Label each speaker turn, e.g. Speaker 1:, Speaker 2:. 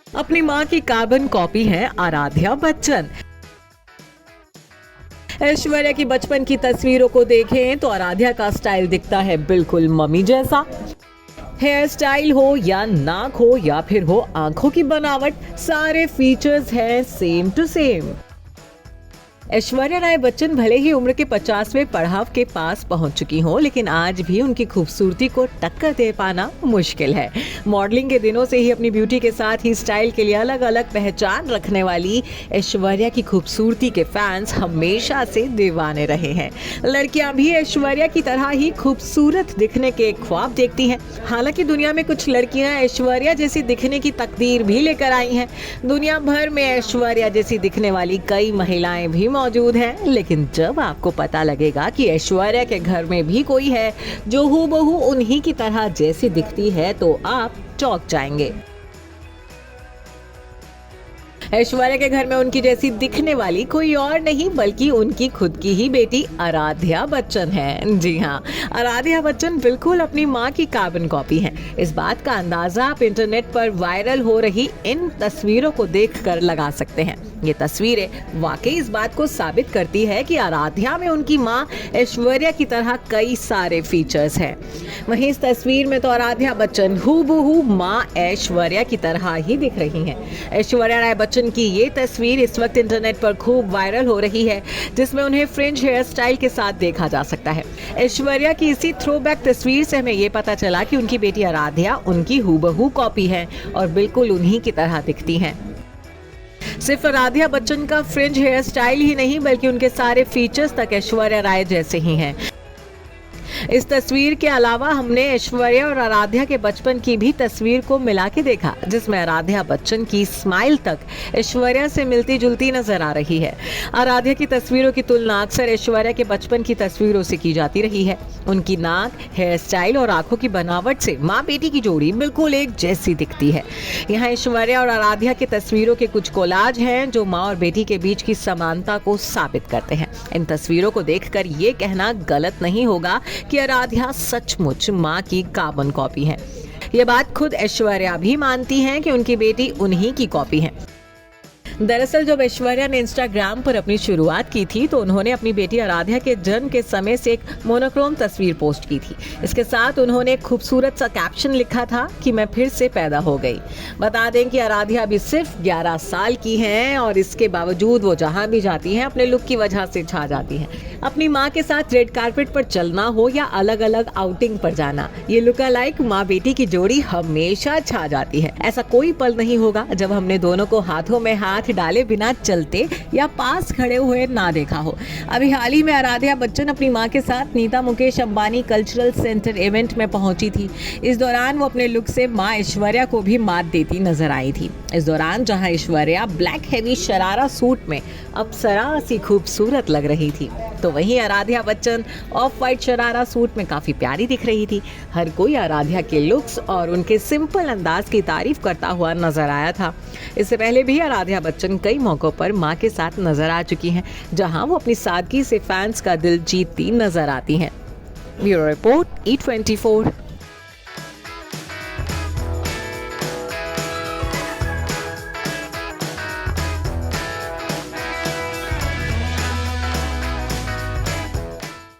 Speaker 1: अपनी मां की कार्बन कॉपी है आराध्या बच्चन। ऐश्वर्या की बचपन की तस्वीरों को देखें तो आराध्या का स्टाइल दिखता है बिल्कुल मम्मी जैसा। हेयर स्टाइल हो या नाक हो या फिर हो आंखों की बनावट, सारे फीचर्स हैं same to same. Aishwarya Rai Bachchan भले ही उम्र के 50वें पड़ाव के पास पहुंच चुकी हों, लेकिन आज भी उनकी खूबसूरती को टक्कर दे पाना मुश्किल है। मॉडलिंग के दिनों से ही अपनी ब्यूटी के साथ ही स्टाइल के लिए अलग अलग पहचान रखने वाली ऐश्वर्या की खूबसूरती के फैंस हमेशा से दीवाने रहे हैं। लड़कियां भी ऐश्वर्या की तरह ही खूबसूरत दिखने के ख्वाब देखती हैं। हालांकि दुनिया में कुछ लड़कियां ऐश्वर्या जैसी दिखने की तकदीर भी लेकर आई हैं। दुनिया भर में ऐश्वर्या जैसी दिखने वाली कई महिलाएं भी मौजूद हैं, लेकिन जब आपको पता लगेगा कि ऐश्वर्या के घर में भी कोई है जो हूबहू उन्हीं की तरह जैसी दिखती है, तो आप चौंक जाएंगे। ऐश्वर्या के घर में उनकी जैसी दिखने वाली कोई और नहीं बल्कि उनकी खुद की ही बेटी आराध्या बच्चन है। जी हाँ, आराध्या बच्चन बिल्कुल अपनी मां की कार्बन कॉपी हैं। इस बात का अंदाजा आप इंटरनेट पर वायरल हो रही इन तस्वीरों को देखकर लगा सकते हैं। ये तस्वीरें वाकई इस बात को साबित करती है कि आराध्या में उनकी मां ऐश्वर्या की तरह कई सारे फीचर्स हैं। वहीं इस तस्वीर में तो आराध्या बच्चन हूबहू मां ऐश्वर्या की तरह ही दिख रही हैं। ऐश्वर्या राय बच्चन की ये तस्वीर इस वक्त इंटरनेट पर खूब वायरल हो रही है, जिसमें उन्हें फ्रिंज हेयर स्टाइल के साथ देखा जा सकता है। ऐश्वर्या की इसी थ्रोबैक तस्वीर से हमें ये पता चला कि उनकी बेटी आराध्या उनकी हूबहू कॉपी है और बिल्कुल उन्हीं की तरह दिखती हैं। सिर्फ आराध्या बच्चन का फ्रिंज हेयर स्टाइल ही नहीं बल्कि उनके सारे फीचर्स तक ऐश्वर्या राय जैसे ही हैं। इस तस्वीर के अलावा हमने ऐश्वर्या और आराध्या के बचपन की भी तस्वीर को मिला के देखा, जिसमें आराध्या बच्चन की स्माइल तक ऐश्वर्या से मिलती जुलती नजर आ रही है। आराध्या की तस्वीरों की तुलना अक्सर ऐश्वर्या के बचपन की तस्वीरों से की जाती रही है। उनकी नाक, हेयर स्टाइल और आंखों की बनावट से माँ बेटी की जोड़ी बिल्कुल एक जैसी दिखती है। यहाँ ऐश्वर्या और आराध्या की तस्वीरों के कुछ कोलाज हैं जो माँ और बेटी के बीच की समानता को साबित करते हैं। इन तस्वीरों को देखकर ये कहना गलत नहीं होगा कि आराध्या सचमुच मां की कार्बन कॉपी है। ये बात खुद ऐश्वर्या भी मानती हैं कि उनकी बेटी उन्हीं की कॉपी है। दरअसल जब ऐश्वर्या ने इंस्टाग्राम पर अपनी शुरुआत की थी तो उन्होंने अपनी बेटी आराध्या के जन्म के समय से एक मोनोक्रोम तस्वीर पोस्ट की थी। इसके साथ उन्होंने एक खूबसूरत सा कैप्शन लिखा था कि मैं फिर से पैदा हो गई। बता दें कि आराध्या अभी सिर्फ 11 साल की हैं और इसके बावजूद वो जहां भी जाती हैं अपने लुक की वजह से छा जाती हैं। अपनी माँ के साथ रेड कार्पेट पर चलना हो या अलग अलग आउटिंग पर जाना, ये लुक अलाइक माँ बेटी की जोड़ी हमेशा छा जाती है। ऐसा कोई पल नहीं होगा जब हमने दोनों को हाथों में हाथ डाले बिना चलते या पास खड़े हुए ना देखा हो। अभी हाल ही में आराध्या बच्चन अपनी मां के साथ Nita Mukesh Ambani cultural centre event में पहुंची थी। इस दौरान वो अपने लुक से मां ऐश्वर्या को भी मात देती नजर आई थी। इस दौरान जहां Aishwarya black heavy sharara suit में अप्सरा सी खूबसूरत लग रही थी, तो वहीं Aaradhya Bachchan off white sharara suit में काफी प्यारी दिख रही थी। हर कोई आराध्या के लुक्स और उनके सिंपल अंदाज की तारीफ करता हुआ नजर आया था। इससे पहले भी आराध्या बच्चन कई मौकों पर मां के साथ नजर आ चुकी हैं, जहां वो अपनी सादगी से फैंस का दिल जीतती नजर आती हैं। Bureau report E24।